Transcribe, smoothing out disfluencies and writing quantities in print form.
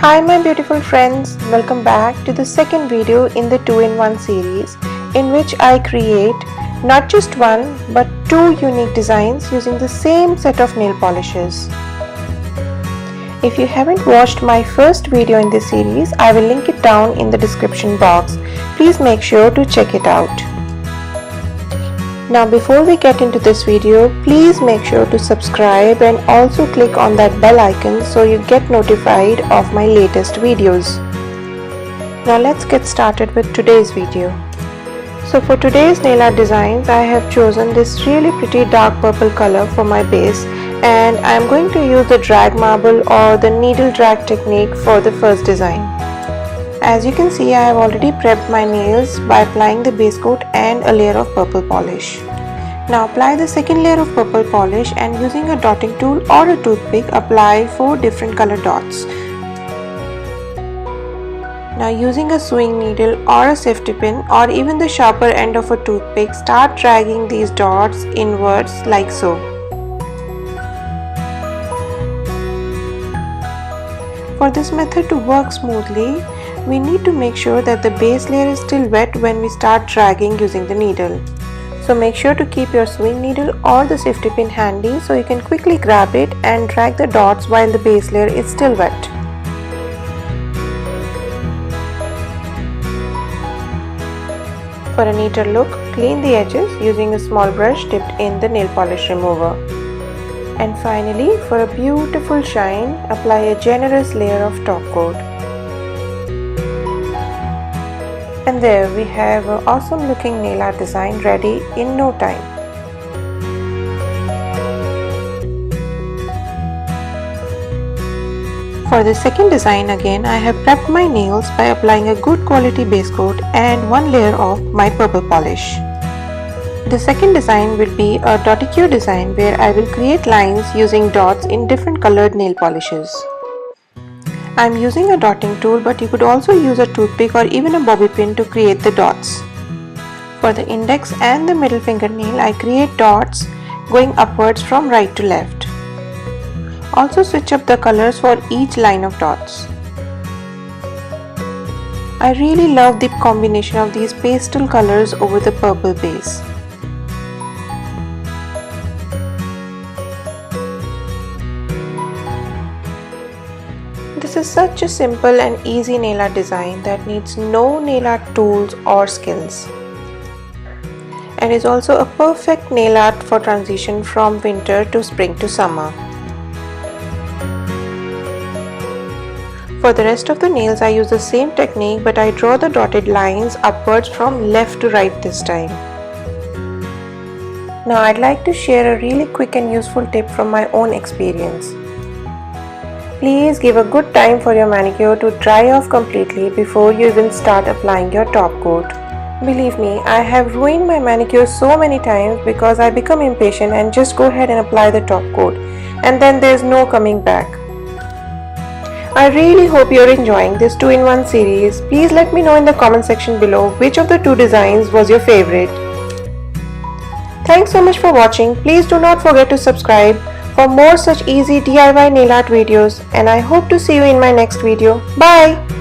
Hi my beautiful friends, welcome back to the second video in the 2-in-1 series in which I create not just one but two unique designs using the same set of nail polishes. If you haven't watched my first video in this series, I will link it down in the description box. Please make sure to check it out. Now before we get into this video, please make sure to subscribe and also click on that bell icon so you get notified of my latest videos. Now let's get started with today's video. So for today's nail art designs, I have chosen this really pretty dark purple color for my base, and I am going to use the drag marble or the needle drag technique for the first design. As you can see, I have already prepped my nails by applying the base coat and a layer of purple polish. Now apply the second layer of purple polish and using a dotting tool or a toothpick, apply 4 different color dots. Now using a sewing needle or a safety pin or even the sharper end of a toothpick, start dragging these dots inwards like so. For this method to work smoothly, we need to make sure that the base layer is still wet when we start dragging using the needle. So make sure to keep your sewing needle or the safety pin handy so you can quickly grab it and drag the dots while the base layer is still wet. For a neater look, clean the edges using a small brush dipped in the nail polish remover. And finally, for a beautiful shine, apply a generous layer of top coat. And there we have an awesome looking nail art design ready in no time. For the second design again, I have prepped my nails by applying a good quality base coat and one layer of my purple polish. The second design will be a Dotticure design where I will create lines using dots in different colored nail polishes. I am using a dotting tool, but you could also use a toothpick or even a bobby pin to create the dots. For the index and the middle fingernail, I create dots going upwards from right to left. Also switch up the colors for each line of dots. I really love the combination of these pastel colors over the purple base. This is such a simple and easy nail art design that needs no nail art tools or skills, and is also a perfect nail art for transition from winter to spring to summer. For the rest of the nails, I use the same technique, but I draw the dotted lines upwards from left to right this time. Now I'd like to share a really quick and useful tip from my own experience. Please give a good time for your manicure to dry off completely before you even start applying your top coat. Believe me, I have ruined my manicure so many times because I become impatient and just go ahead and apply the top coat, and then there's no coming back. I really hope you're enjoying this 2-in-1 series. Please let me know in the comment section below which of the two designs was your favorite. Thanks so much for watching. Please do not forget to subscribe for more such easy DIY nail art videos, and I hope to see you in my next video. Bye!